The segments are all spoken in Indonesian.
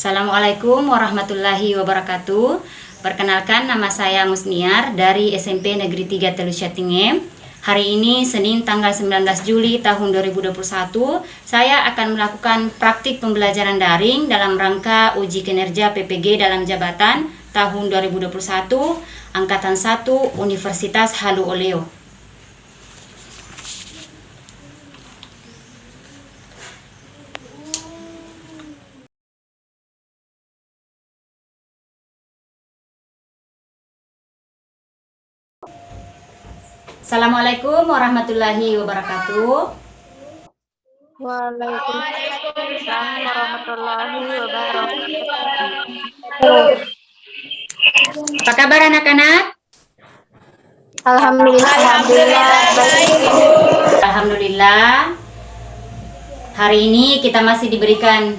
Assalamualaikum warahmatullahi wabarakatuh. Perkenalkan, nama saya Musniar dari SMP Negeri 3 Telu Syatingem. Hari ini Senin tanggal 19 Juli tahun 2021, saya akan melakukan praktik pembelajaran daring dalam rangka uji kinerja PPG dalam jabatan tahun 2021 Angkatan 1 Universitas Halu Oleo. Assalamualaikum warahmatullahi wabarakatuh. Waalaikumsalam warahmatullahi wabarakatuh. Apa kabar anak-anak? Alhamdulillah. Alhamdulillah. Hari ini kita masih diberikan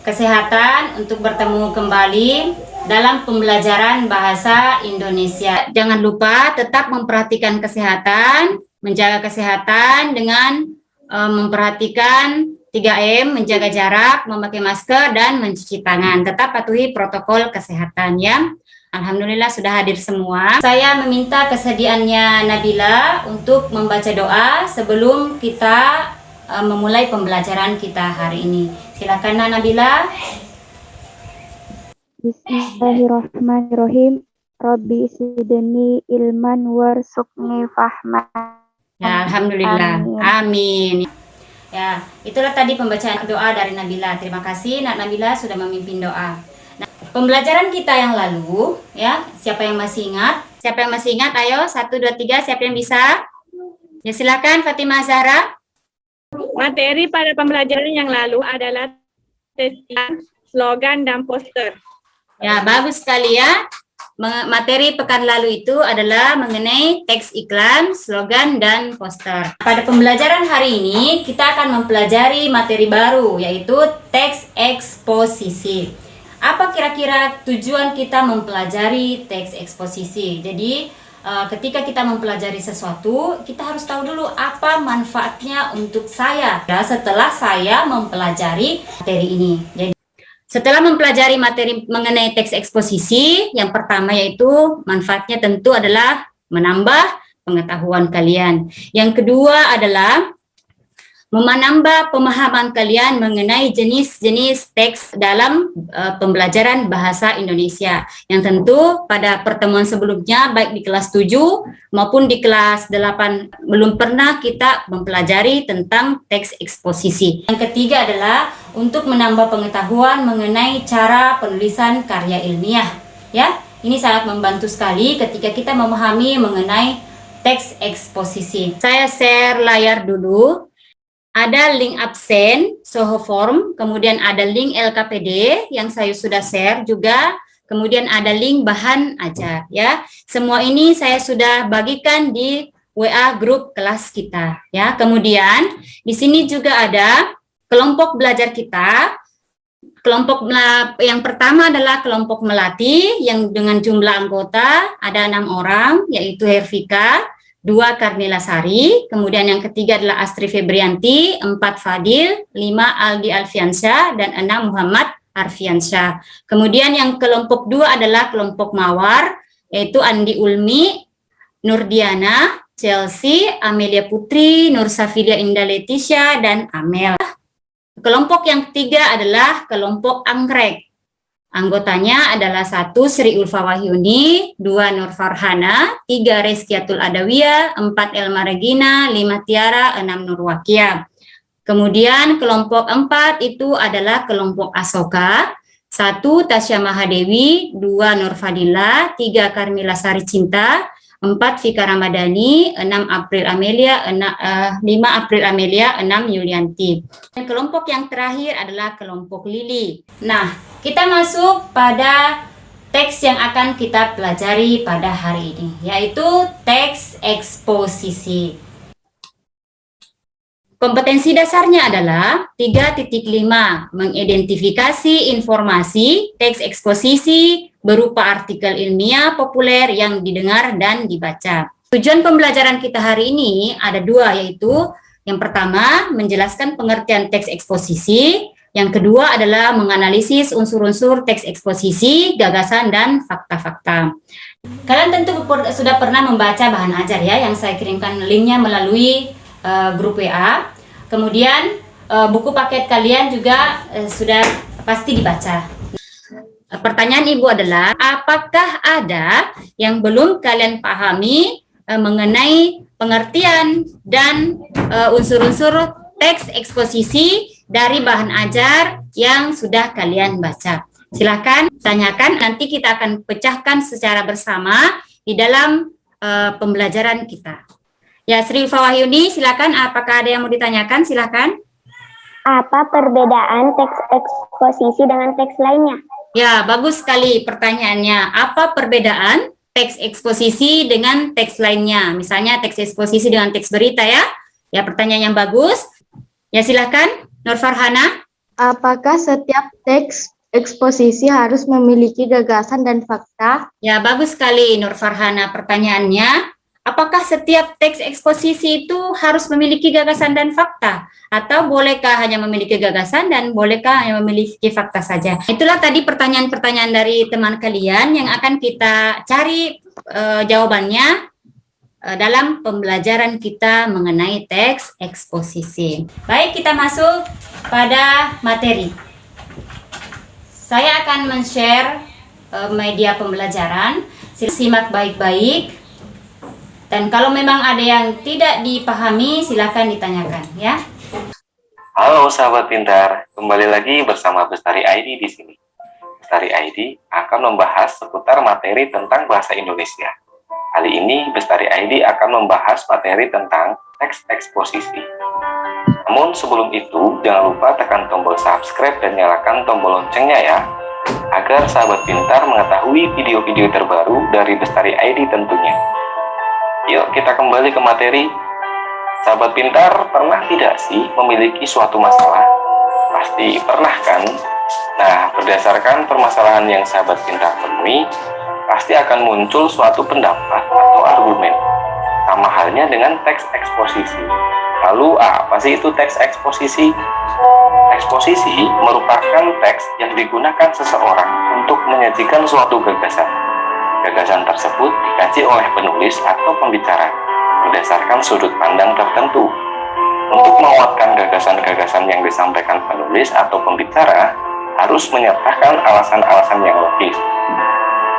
kesehatan untuk bertemu kembali dalam pembelajaran bahasa Indonesia. Jangan lupa tetap memperhatikan kesehatan, menjaga kesehatan dengan memperhatikan 3M, menjaga jarak, memakai masker, dan mencuci tangan. Tetap patuhi protokol kesehatan ya. Alhamdulillah sudah hadir semua. Saya meminta kesediaannya Nabila untuk membaca doa sebelum kita memulai pembelajaran kita hari ini. Silakan Nabila. Bismillahirrahmanirrahim. Rabbi zidni ilman warzuqni fahman. Ya, alhamdulillah. Amin. Ya, itulah tadi pembacaan doa dari Nabila. Terima kasih Nabila sudah memimpin doa. Nah, pembelajaran kita yang lalu, ya, siapa yang masih ingat? Siapa yang masih ingat? Ayo, 1, 2, 3, siapa yang bisa? Ya, silakan Fatimah Zahra. Materi pada pembelajaran yang lalu adalah testian, slogan, dan poster. Ya, bagus sekali ya. Materi pekan lalu itu adalah mengenai teks iklan, slogan, dan poster. Pada pembelajaran hari ini, kita akan mempelajari materi baru, yaitu teks eksposisi. Apa kira-kira tujuan kita mempelajari teks eksposisi? Jadi, ketika kita mempelajari sesuatu, kita harus tahu dulu apa manfaatnya untuk saya setelah saya mempelajari materi ini. Jadi, setelah mempelajari materi mengenai teks eksposisi, yang pertama yaitu manfaatnya tentu adalah menambah pengetahuan kalian. Yang kedua adalah menambah pemahaman kalian mengenai jenis-jenis teks dalam pembelajaran bahasa Indonesia. Yang tentu pada pertemuan sebelumnya, baik di kelas 7 maupun di kelas 8, belum pernah kita mempelajari tentang teks eksposisi. Yang ketiga adalah untuk menambah pengetahuan mengenai cara penulisan karya ilmiah. Ya, ini sangat membantu sekali ketika kita memahami mengenai teks eksposisi. Saya share layar dulu. Ada link absen, Soho Form, kemudian ada link LKPD yang saya sudah share juga, kemudian ada link bahan ajar ya. Semua ini saya sudah bagikan di WA grup kelas kita ya. Kemudian di sini juga ada kelompok belajar kita. Kelompok yang pertama adalah kelompok melati yang dengan jumlah anggota ada 6 orang, yaitu Hervika, 2 Karnila Sari, kemudian yang ketiga adalah Astri Febrianti, 4 Fadil, 5 Aldi Alfiansyah, dan 6 Muhammad Arfiansyah. Kemudian yang kelompok 2 adalah kelompok Mawar, yaitu Andi Ulmi, Nurdiana, Chelsea, Amelia Putri, Nur Safilia Indah Leticia, dan Amel. Kelompok yang ketiga adalah kelompok Anggrek. Anggotanya adalah 1 Sri Ulfa Wahyuni, 2 Nur Farhana, 3 Reskiatul Adawiyah, 4 Elma Regina, 5 Tiara, 6 Nur Wakia. Kemudian kelompok 4 itu adalah kelompok Asoka, 1 Tasya Mahadewi, 2 Nur Fadila, 3 Karmila Sari Cinta, 4 Vika Ramadhani, 6 April Amelia, 5 April Amelia, 6 Yulianti. Dan kelompok yang terakhir adalah kelompok Lili. Nah, kita masuk pada teks yang akan kita pelajari pada hari ini, yaitu teks eksposisi. Kompetensi dasarnya adalah 3.5, mengidentifikasi informasi teks eksposisi berupa artikel ilmiah populer yang didengar dan dibaca. Tujuan pembelajaran kita hari ini ada 2, yaitu yang pertama menjelaskan pengertian teks eksposisi, Yang kedua adalah menganalisis unsur-unsur teks eksposisi, gagasan, dan fakta-fakta. Kalian tentu sudah pernah membaca bahan ajar ya, yang saya kirimkan linknya melalui grup WA. Kemudian buku paket kalian juga sudah pasti dibaca. Pertanyaan Ibu adalah, apakah ada yang belum kalian pahami mengenai pengertian dan unsur-unsur teks eksposisi dari bahan ajar yang sudah kalian baca? Silakan tanyakan, nanti kita akan pecahkan secara bersama di dalam pembelajaran kita. Ya, Sri Fawahyuni, silakan, apakah ada yang mau ditanyakan? Silakan. Apa perbedaan teks eksposisi dengan teks lainnya? Ya, bagus sekali pertanyaannya. Apa perbedaan teks eksposisi dengan teks lainnya? Misalnya teks eksposisi dengan teks berita ya. Ya, pertanyaan yang bagus. Ya, silakan, Nur Farhana. Apakah setiap teks eksposisi harus memiliki gagasan dan fakta? Ya, bagus sekali Nur Farhana pertanyaannya. Apakah setiap teks eksposisi itu harus memiliki gagasan dan fakta? Atau bolehkah hanya memiliki gagasan dan bolehkah hanya memiliki fakta saja? Itulah tadi pertanyaan-pertanyaan dari teman kalian yang akan kita cari jawabannya dalam pembelajaran kita mengenai teks eksposisi. Baik, kita masuk pada materi. Saya akan men-share media pembelajaran. Simak baik-baik. Dan kalau memang ada yang tidak dipahami, silakan ditanyakan ya. Halo sahabat pintar, kembali lagi bersama Bestari ID di sini. Bestari ID akan membahas seputar materi tentang bahasa Indonesia. Kali ini Bestari ID akan membahas materi tentang teks eksposisi. Namun sebelum itu, jangan lupa tekan tombol subscribe dan nyalakan tombol loncengnya ya, agar sahabat pintar mengetahui video-video terbaru dari Bestari ID tentunya. Yuk kita kembali ke materi. Sahabat pintar, pernah tidak sih memiliki suatu masalah? Pasti pernah kan? Nah, berdasarkan permasalahan yang sahabat pintar temui, pasti akan muncul suatu pendapat atau argumen. Sama halnya dengan teks eksposisi. Lalu apa sih itu teks eksposisi? Eksposisi merupakan teks yang digunakan seseorang untuk menyajikan suatu gagasan. Gagasan tersebut dikaji oleh penulis atau pembicara berdasarkan sudut pandang tertentu. Untuk menguatkan gagasan-gagasan yang disampaikan penulis atau pembicara, harus menyertakan alasan-alasan yang logis.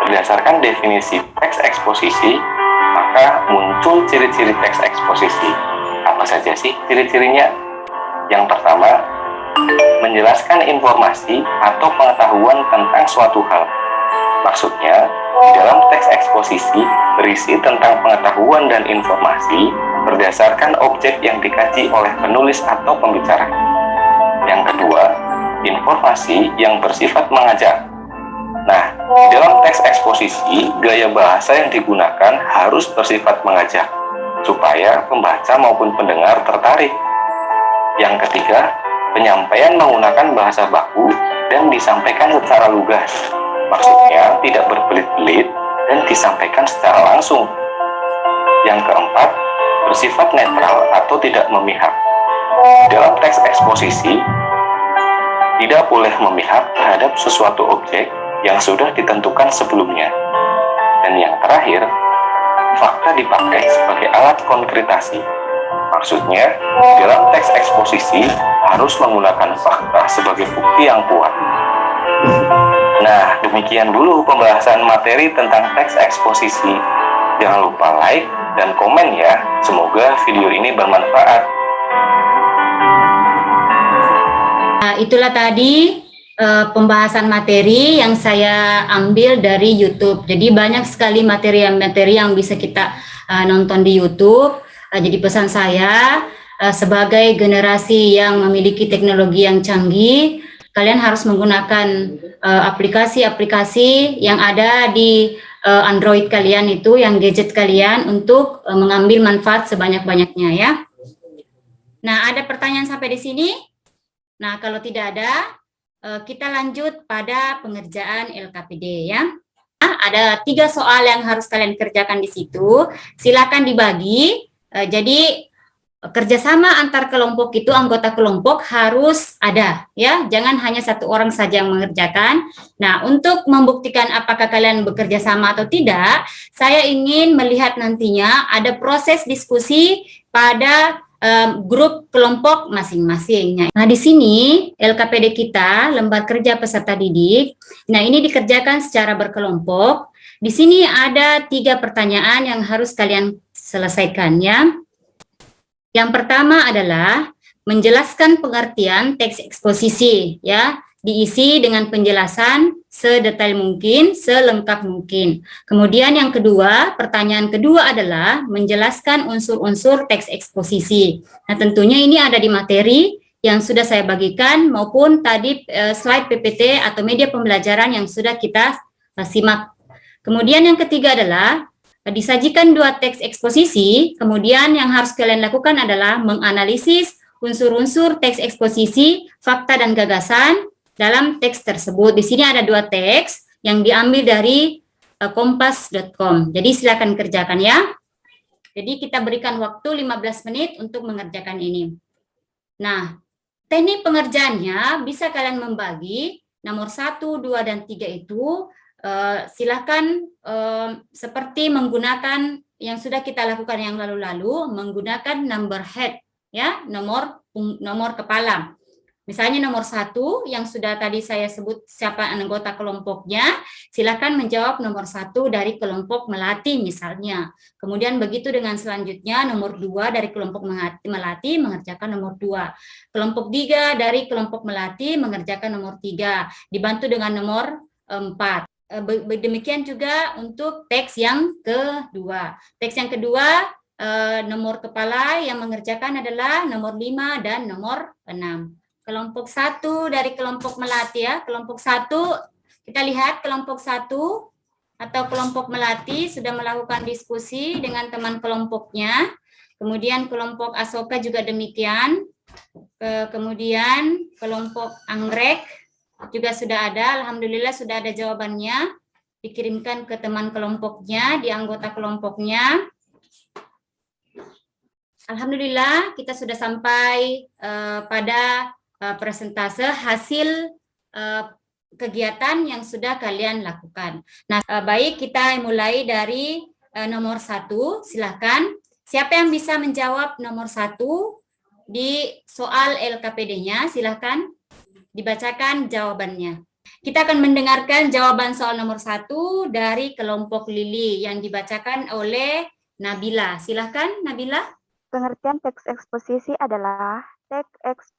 Berdasarkan definisi teks eksposisi, maka muncul ciri-ciri teks eksposisi. Apa saja sih ciri-cirinya? Yang pertama, menjelaskan informasi atau pengetahuan tentang suatu hal. Maksudnya, di dalam teks eksposisi berisi tentang pengetahuan dan informasi berdasarkan objek yang dikaji oleh penulis atau pembicara. Yang kedua, informasi yang bersifat mengajak. Nah, di dalam teks eksposisi, gaya bahasa yang digunakan harus bersifat mengajak, supaya pembaca maupun pendengar tertarik. Yang ketiga, penyampaian menggunakan bahasa baku dan disampaikan secara lugas. Maksudnya tidak berbelit-belit dan disampaikan secara langsung. Yang keempat, bersifat netral atau tidak memihak. Dalam teks eksposisi, tidak boleh memihak terhadap sesuatu objek yang sudah ditentukan sebelumnya. Dan yang terakhir, fakta dipakai sebagai alat konkretasi. Maksudnya, dalam teks eksposisi harus menggunakan fakta sebagai bukti yang kuat. Nah, demikian dulu pembahasan materi tentang teks eksposisi. Jangan lupa like dan komen ya. Semoga video ini bermanfaat. Nah, itulah tadi pembahasan materi yang saya ambil dari YouTube. Jadi banyak sekali materi-materi yang bisa kita nonton di YouTube. Jadi pesan saya sebagai generasi yang memiliki teknologi yang canggih, kalian harus menggunakan aplikasi-aplikasi yang ada di Android kalian itu, yang gadget kalian, untuk mengambil manfaat sebanyak-banyaknya ya. Nah, ada pertanyaan sampai di sini? Nah, kalau tidak ada, kita lanjut pada pengerjaan LKPD ya. Nah, ada 3 soal yang harus kalian kerjakan di situ. Silakan dibagi. Jadi kerjasama antar kelompok itu, anggota kelompok harus ada, ya, jangan hanya satu orang saja yang mengerjakan. Nah, untuk membuktikan apakah kalian bekerja sama atau tidak, saya ingin melihat nantinya ada proses diskusi pada grup kelompok masing-masing. Nah, di sini LKPD kita, Lembar Kerja Peserta Didik, nah ini dikerjakan secara berkelompok. Di sini ada 3 pertanyaan yang harus kalian selesaikan, ya. Yang pertama adalah menjelaskan pengertian teks eksposisi, ya, diisi dengan penjelasan sedetail mungkin, selengkap mungkin. Kemudian yang kedua, pertanyaan kedua adalah menjelaskan unsur-unsur teks eksposisi. Nah, tentunya ini ada di materi yang sudah saya bagikan maupun tadi slide PPT atau media pembelajaran yang sudah kita simak. Kemudian yang ketiga adalah disajikan 2 teks eksposisi, kemudian yang harus kalian lakukan adalah menganalisis unsur-unsur teks eksposisi, fakta dan gagasan dalam teks tersebut. Di sini ada 2 teks yang diambil dari kompas.com. Jadi silakan kerjakan, ya. Jadi kita berikan waktu 15 menit untuk mengerjakan ini. Nah, teknik pengerjaannya bisa kalian membagi nomor 1, 2, dan 3 itu silakan seperti menggunakan yang sudah kita lakukan yang lalu-lalu, menggunakan number head, ya, nomor kepala. Misalnya nomor 1 yang sudah tadi saya sebut siapa anggota kelompoknya, silakan menjawab nomor 1 dari kelompok melati misalnya. Kemudian begitu dengan selanjutnya nomor 2 dari kelompok melati mengerjakan nomor 2. Kelompok 3 dari kelompok melati mengerjakan nomor 3, dibantu dengan nomor 4. Demikian juga untuk teks yang kedua. Teks yang kedua, nomor kepala yang mengerjakan adalah nomor 5 dan nomor 6. Kelompok 1 dari kelompok melati, ya. Kelompok 1, kita lihat kelompok 1 atau kelompok melati sudah melakukan diskusi dengan teman kelompoknya. Kemudian kelompok Asoka juga demikian. Kemudian kelompok anggrek juga sudah ada, alhamdulillah sudah ada jawabannya, dikirimkan ke teman kelompoknya, di anggota kelompoknya. Alhamdulillah kita sudah sampai pada presentase hasil kegiatan yang sudah kalian lakukan. Nah, baik, kita mulai dari nomor 1, silakan. Siapa yang bisa menjawab nomor 1 di soal LKPD-nya, silakan dibacakan jawabannya. Kita akan mendengarkan jawaban soal nomor 1 dari kelompok Lili yang dibacakan oleh Nabila. Silakan, Nabila. Pengertian teks eksposisi adalah teks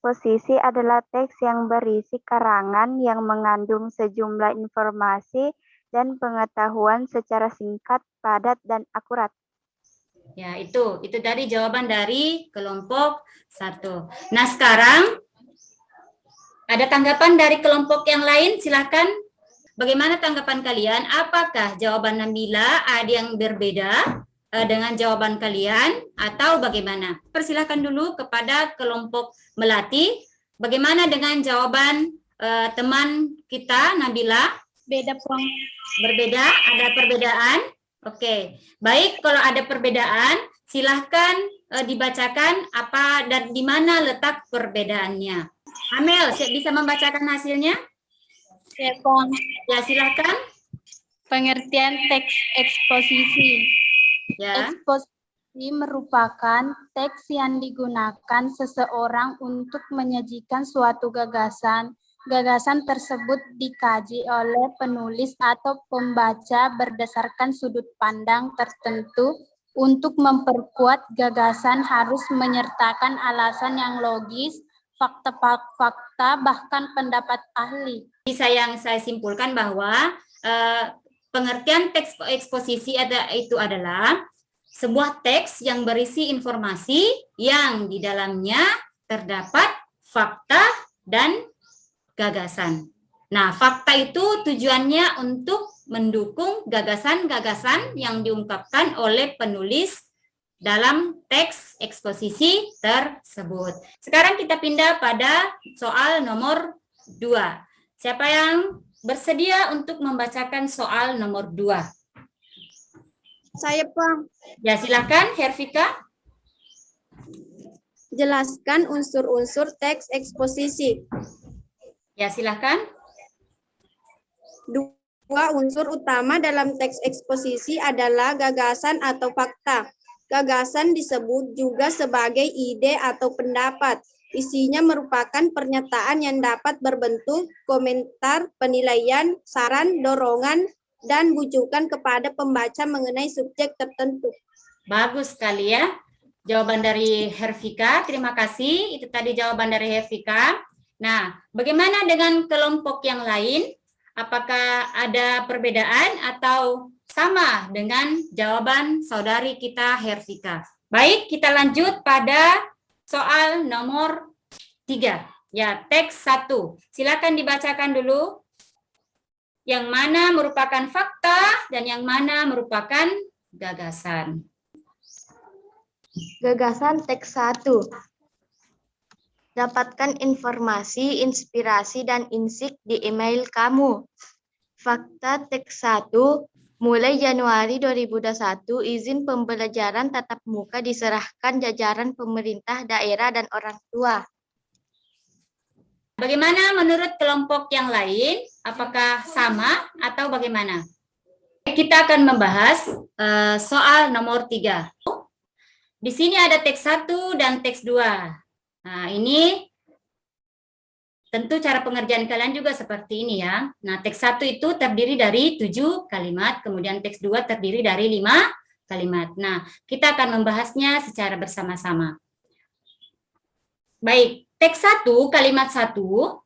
yang berisi karangan yang mengandung sejumlah informasi dan pengetahuan secara singkat, padat, dan akurat. Ya, itu dari jawaban dari kelompok 1. Nah, sekarang ada tanggapan dari kelompok yang lain? Silakan. Bagaimana tanggapan kalian? Apakah jawaban Nabila ada yang berbeda dengan jawaban kalian atau bagaimana? Persilakan dulu kepada kelompok melati. Bagaimana dengan jawaban teman kita Nabila? Beda, Pong. Berbeda? Ada perbedaan? Oke. Baik, kalau ada perbedaan, silahkan dibacakan apa dan di mana letak perbedaannya. Amel, bisa membacakan hasilnya? Ya, Pong. Ya, silakan. Pengertian teks eksposisi. Ya. Eksposisi merupakan teks yang digunakan seseorang untuk menyajikan suatu gagasan. Gagasan tersebut dikaji oleh penulis atau pembaca berdasarkan sudut pandang tertentu. Untuk memperkuat gagasan harus menyertakan alasan yang logis, fakta, bahkan pendapat ahli. Yang saya simpulkan bahwa pengertian teks eksposisi itu adalah sebuah teks yang berisi informasi yang di dalamnya terdapat fakta dan gagasan. Nah, fakta itu tujuannya untuk mendukung gagasan-gagasan yang diungkapkan oleh penulis dalam teks eksposisi tersebut. Sekarang kita pindah pada soal nomor 2. Siapa yang bersedia untuk membacakan soal nomor 2? Saya, Pong. Ya, silakan, Hervika. Jelaskan unsur-unsur teks eksposisi. Ya, silahkan. Dua unsur utama dalam teks eksposisi adalah gagasan atau fakta. Gagasan disebut juga sebagai ide atau pendapat. Isinya merupakan pernyataan yang dapat berbentuk komentar, penilaian, saran, dorongan, dan bujukan kepada pembaca mengenai subjek tertentu. Bagus sekali ya. Jawaban dari Hervika, terima kasih. Itu tadi jawaban dari Hervika. Nah, bagaimana dengan kelompok yang lain? Apakah ada perbedaan atau sama dengan jawaban saudari kita Hervika? Baik, kita lanjut pada soal nomor 3. Ya, teks 1. Silakan dibacakan dulu. Yang mana merupakan fakta dan yang mana merupakan gagasan. Gagasan teks 1. Dapatkan informasi, inspirasi, dan insik di email kamu. Fakta teks 1. Mulai Januari 2021, izin pembelajaran tatap muka diserahkan jajaran pemerintah daerah dan orang tua. Bagaimana menurut kelompok yang lain? Apakah sama atau bagaimana? Kita akan membahas soal nomor 3. Di sini ada teks 1 dan teks 2. Nah, ini tentu cara pengerjaan kalian juga seperti ini ya. Nah, teks 1 itu terdiri dari 7 kalimat, kemudian teks 2 terdiri dari 5 kalimat. Nah, kita akan membahasnya secara bersama-sama. Baik, teks 1, kalimat 1.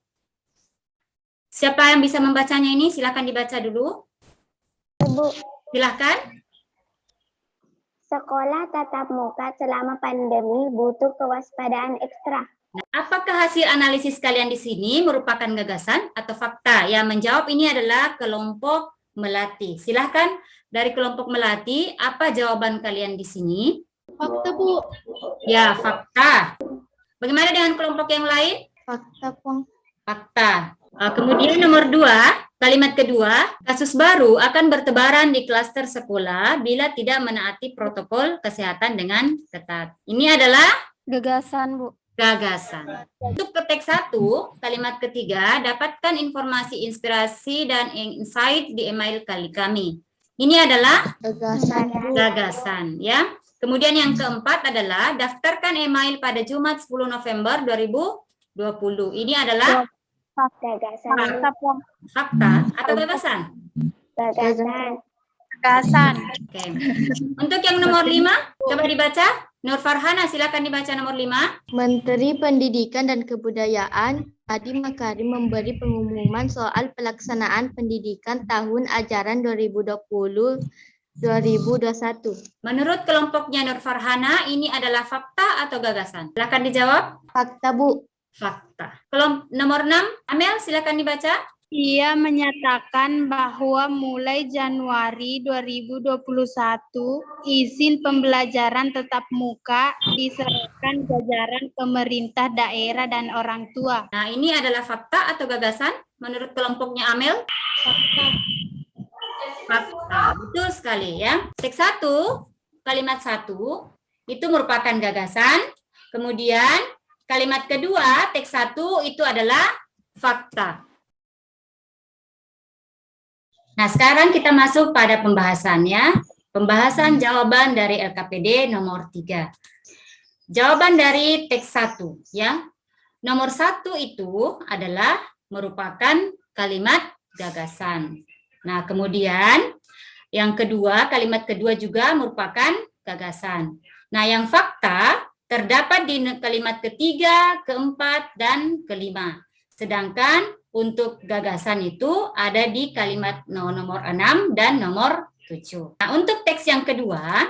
Siapa yang bisa membacanya ini? Silakan dibaca dulu. Ibu, Silakan. sekolah tatap muka selama pandemi butuh kewaspadaan ekstra. Nah, apakah hasil analisis kalian di sini merupakan gagasan atau fakta? Yang menjawab ini adalah kelompok Melati. Silahkan dari kelompok Melati, apa jawaban kalian di sini? Fakta, Bu. Ya, fakta. Bagaimana dengan kelompok yang lain? Fakta, Pong. Fakta. Kemudian nomor 2, kalimat kedua, kasus baru akan bertebaran di klaster sekolah bila tidak menaati protokol kesehatan dengan ketat. Ini adalah Gagasan, Bu. gagasan. Untuk teks 1, kalimat ketiga, dapatkan informasi, inspirasi, dan insight di email kami. Ini adalah Gagasan, Bu. gagasan, ya. Kemudian yang keempat adalah daftarkan email pada Jumat 10 November 2020. Ini adalah Gagasan. fakta atau gagasan? Gagasan. Gagasan. Oke. Untuk yang nomor 5, coba dibaca. Nur Farhana, silakan dibaca nomor 5. Menteri Pendidikan dan Kebudayaan Nadiem Makarim memberi pengumuman soal pelaksanaan pendidikan tahun ajaran 2020-2021. Menurut kelompoknya Nur Farhana, ini adalah fakta atau gagasan? Silakan dijawab. Fakta, Bu. Fakta. Nomor 6, Amel, silakan dibaca. Ia menyatakan bahwa mulai Januari 2021, izin pembelajaran tatap muka diserahkan jajaran pemerintah daerah dan orang tua. Nah, ini adalah fakta atau gagasan menurut kelompoknya Amel? Fakta. Betul sekali ya. Teks 1, kalimat 1 itu merupakan gagasan. Kemudian kalimat kedua, teks 1 itu adalah fakta. Nah, sekarang kita masuk pada pembahasannya. Pembahasan jawaban dari LKPD nomor 3. Jawaban dari teks 1 ya. Nomor 1 itu adalah merupakan kalimat gagasan. Nah, kemudian yang kedua, kalimat kedua juga merupakan gagasan. Nah, yang fakta terdapat di kalimat ketiga, keempat, dan kelima. Sedangkan untuk gagasan itu ada di kalimat nomor 6 dan nomor 7. Nah, untuk teks yang kedua,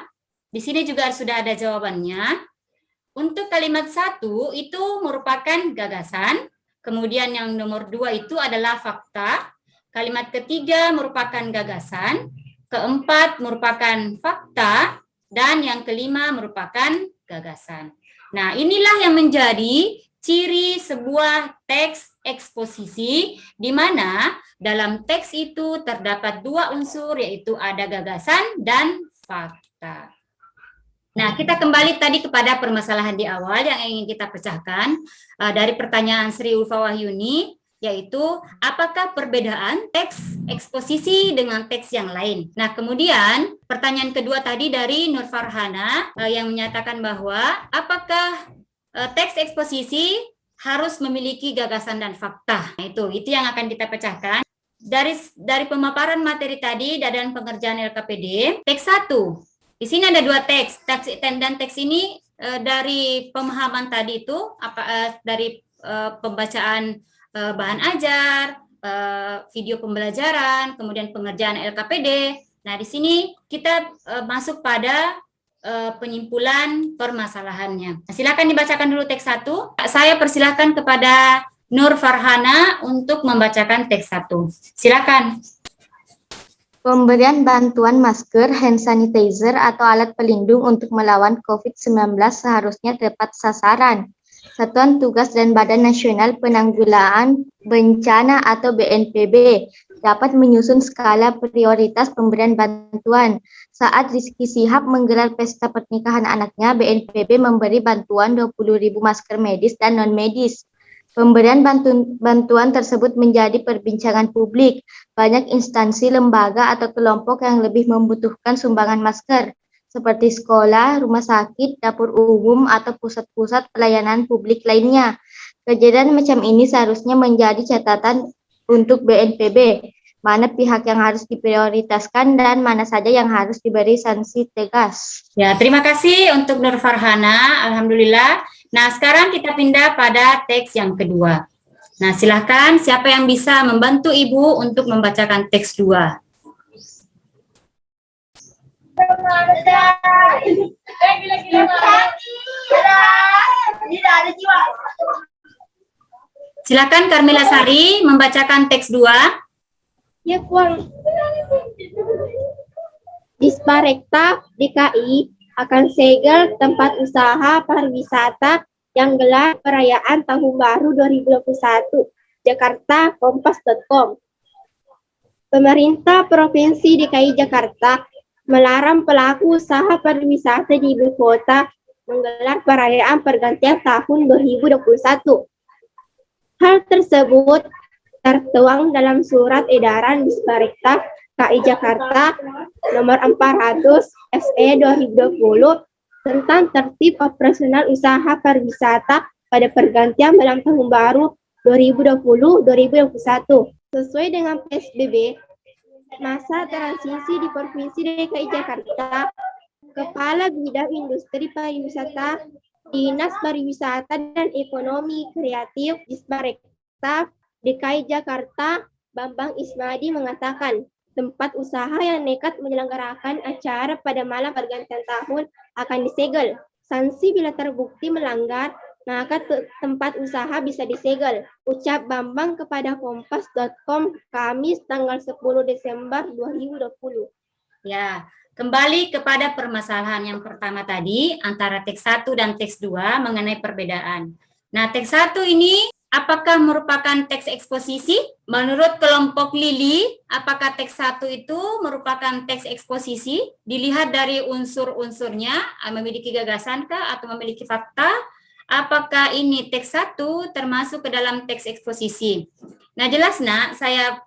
di sini juga sudah ada jawabannya. Untuk kalimat 1 itu merupakan gagasan, kemudian yang nomor 2 itu adalah fakta, kalimat ketiga merupakan gagasan, keempat merupakan fakta, dan yang kelima merupakan gagasan. Nah, inilah yang menjadi ciri sebuah teks eksposisi di mana dalam teks itu terdapat dua unsur, yaitu ada gagasan dan fakta. Nah, kita kembali tadi kepada permasalahan di awal yang ingin kita pecahkan dari pertanyaan Sri Ulfa Wahyuni, yaitu apakah perbedaan teks eksposisi dengan teks yang lain. Nah, kemudian pertanyaan kedua tadi dari Nur Farhana yang menyatakan bahwa apakah teks eksposisi harus memiliki gagasan dan fakta. Nah, itu yang akan kita pecahkan. Dari pemaparan materi tadi dan pengerjaan LKPD, teks 1. Di sini ada 2 teks. Dan teks ini dari pemahaman tadi itu dari pembacaan bahan ajar, video pembelajaran, kemudian pengerjaan LKPD. Nah, di sini kita masuk pada penyimpulan permasalahannya. Nah, silakan dibacakan dulu teks 1. Saya persilahkan kepada Nur Farhana untuk membacakan teks 1. Silakan. Pemberian bantuan masker, hand sanitizer, atau alat pelindung untuk melawan COVID-19 seharusnya tepat sasaran. Satuan Tugas dan Badan Nasional Penanggulangan Bencana atau BNPB dapat menyusun skala prioritas pemberian bantuan. Saat Rizky Sihab menggelar pesta pernikahan anaknya, BNPB memberi bantuan 20.000 masker medis dan non-medis. Pemberian bantuan tersebut menjadi perbincangan publik. Banyak instansi, lembaga, atau kelompok yang lebih membutuhkan sumbangan masker, seperti sekolah, rumah sakit, dapur umum, atau pusat-pusat pelayanan publik lainnya. Kejadian macam ini seharusnya menjadi catatan untuk BNPB, mana pihak yang harus diprioritaskan dan mana saja yang harus diberi sanksi tegas. Ya, terima kasih untuk Nur Farhana. Alhamdulillah. Nah, sekarang kita pindah pada teks yang kedua. Nah, silakan siapa yang bisa membantu Ibu untuk membacakan teks 2. Silakan Karmila Sari membacakan teks 2. Ya, Puan. Disparekta DKI akan segel tempat usaha pariwisata yang gelar perayaan Tahun Baru 2021. Jakarta, Kompas.com. Pemerintah Provinsi DKI Jakarta melarang pelaku usaha pariwisata di ibu kota menggelar perayaan pergantian tahun 2021. Hal tersebut tertuang dalam surat edaran Disparekta KI Jakarta nomor 400 SE 2020 tentang tertib operasional usaha pariwisata pada pergantian malam tahun baru 2020-2021. Sesuai dengan PSBB, masa transisi di Provinsi DKI Jakarta, Kepala Bidang Industri Pariwisata, Dinas Pariwisata dan Ekonomi Kreatif Disparekta DKI Jakarta, Bambang Ismadi mengatakan, tempat usaha yang nekat menyelenggarakan acara pada malam pergantian tahun akan disegel. Sanksi bila terbukti melanggar, maka tempat usaha bisa disegel. Ucap Bambang kepada Kompas.com Kamis tanggal 10 Desember 2020. Ya, kembali kepada permasalahan yang pertama tadi antara teks 1 dan teks 2 mengenai perbedaan. Nah, teks 1 ini apakah merupakan teks eksposisi? Menurut kelompok Lili, apakah teks 1 itu merupakan teks eksposisi? Dilihat dari unsur-unsurnya, memiliki gagasan kah atau memiliki fakta? Apakah ini teks 1 termasuk ke dalam teks eksposisi? Nah, jelas nak, saya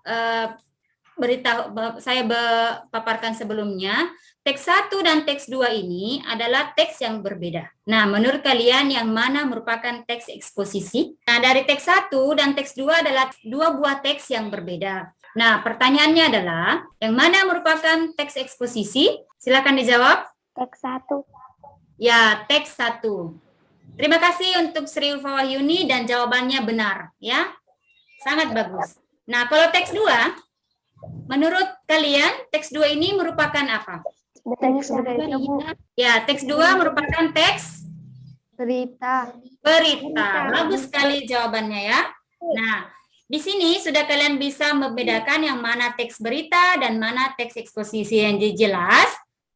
paparkan sebelumnya, teks 1 dan teks 2 ini adalah teks yang berbeda. Nah, menurut kalian yang mana merupakan teks eksposisi? Nah, dari teks 1 dan teks 2 adalah 2 buah teks yang berbeda. Nah, pertanyaannya adalah, yang mana merupakan teks eksposisi? Silakan dijawab. Teks 1. Ya, teks 1. Terima kasih untuk Sri Ulfa Wahyuni dan jawabannya benar, ya. Sangat bagus. Nah, kalau teks 2, menurut kalian teks 2 ini merupakan apa? Teks berita, Bu. Ya, teks 2 merupakan teks Berita. berita. Bagus sekali jawabannya ya. Nah, di sini sudah kalian bisa membedakan yang mana teks berita dan mana teks eksposisi. Yang jelas,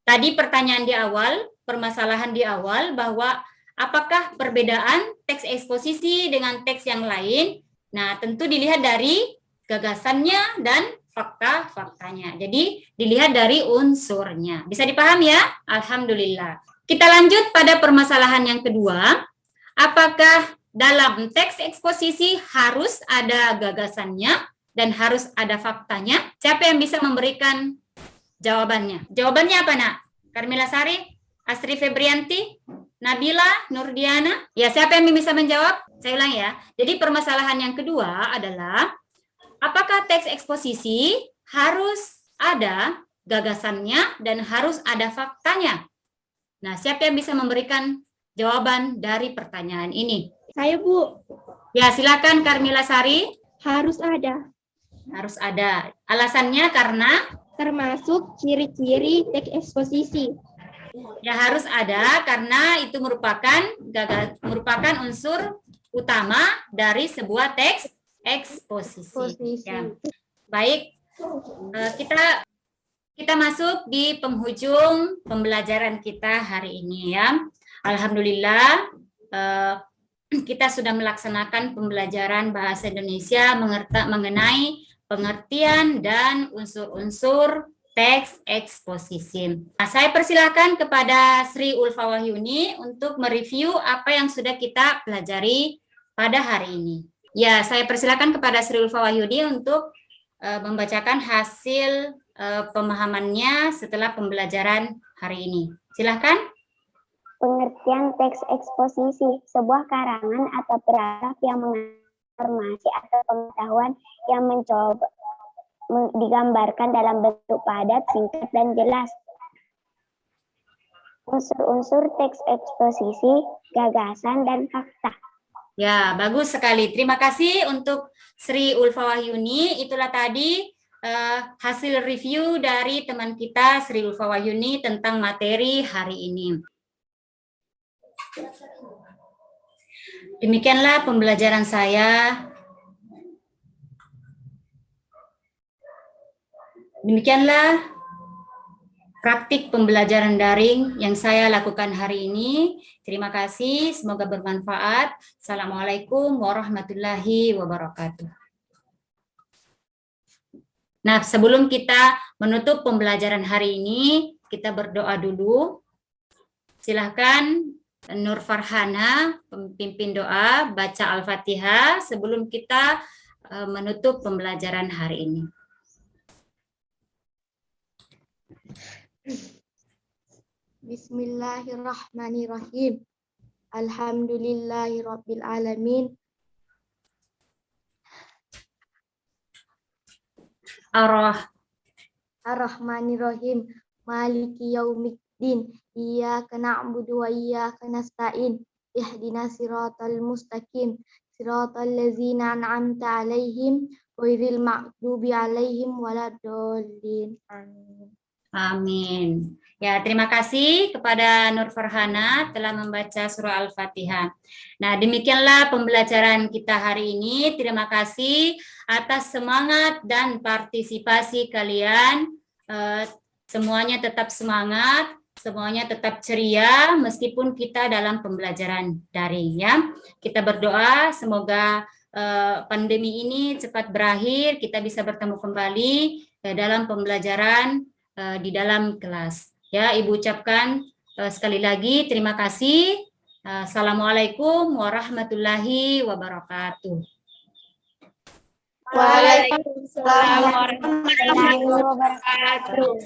tadi pertanyaan di awal, permasalahan di awal bahwa apakah perbedaan teks eksposisi dengan teks yang lain? Nah, tentu dilihat dari gagasannya dan fakta-faktanya. Jadi, dilihat dari unsurnya. Bisa dipahami ya? Alhamdulillah. Kita lanjut pada permasalahan yang kedua. Apakah dalam teks eksposisi harus ada gagasannya dan harus ada faktanya? Siapa yang bisa memberikan jawabannya? Jawabannya apa, Nak? Karmila Sari, Astri Febrianti, Nabila, Nurdiana? Ya, siapa yang bisa menjawab? Saya ulang ya. Jadi permasalahan yang kedua adalah apakah teks eksposisi harus ada gagasannya dan harus ada faktanya? Nah, siapa yang bisa memberikan jawaban dari pertanyaan ini? Saya, Bu. Ya, silakan Karmila Sari. Harus ada. Harus ada. Alasannya karena? Termasuk ciri-ciri teks eksposisi. Ya, harus ada karena itu merupakan unsur utama dari sebuah teks eksposisi. Ya. Baik, kita masuk di penghujung pembelajaran kita hari ini ya. Alhamdulillah kita sudah melaksanakan pembelajaran bahasa Indonesia mengenai pengertian dan unsur-unsur teks eksposisi. Nah, saya persilakan kepada Sri Ulfa Wahyuni untuk mereview apa yang sudah kita pelajari pada hari ini. Ya, saya persilakan kepada Sri Ulfa Wahyuni untuk membacakan hasil pemahamannya setelah pembelajaran hari ini. Silakan. Pengertian teks eksposisi, sebuah karangan atau paragraf yang mengandung informasi atau pengetahuan yang mencoba digambarkan dalam bentuk padat, singkat, dan jelas. Unsur-unsur teks eksposisi, gagasan, dan fakta. Ya, bagus sekali. Terima kasih untuk Sri Ulfa Wahyuni. Itulah tadi hasil review dari teman kita Sri Ulfa Wahyuni tentang materi hari ini. Demikianlah pembelajaran saya. Demikianlah praktik pembelajaran daring yang saya lakukan hari ini. Terima kasih, semoga bermanfaat. Assalamualaikum warahmatullahi wabarakatuh. Nah, sebelum kita menutup pembelajaran hari ini, kita berdoa dulu. Silahkan Nur Farhana, pemimpin doa, baca Al-Fatihah sebelum kita menutup pembelajaran hari ini. Bismillahirrahmanirrahim. Alhamdulillahirabbil alamin. Ar-Rahmanirrahim. Maliki yaumiddin. Iyyaka na'budu wa iyyaka nasta'in. Ihdinas siratal mustaqim. Siratal ladzina an'amta 'alaihim ghairil maghdubi 'alaihim waladdallin. Amin. Amin. Ya, terima kasih kepada Nur Farhana telah membaca surah Al-Fatihah. Nah, demikianlah pembelajaran kita hari ini. Terima kasih atas semangat dan partisipasi kalian. Semuanya tetap semangat, semuanya tetap ceria meskipun kita dalam pembelajaran daring ya. Kita berdoa semoga pandemi ini cepat berakhir, kita bisa bertemu kembali dalam pembelajaran di dalam kelas. Ya, Ibu ucapkan sekali lagi terima kasih. Assalamualaikum warahmatullahi wabarakatuh. Waalaikumsalam warahmatullahi wabarakatuh.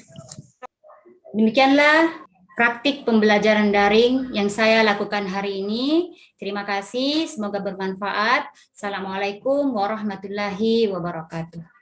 Demikianlah praktik pembelajaran daring yang saya lakukan hari ini. Terima kasih, semoga bermanfaat. Assalamualaikum warahmatullahi wabarakatuh.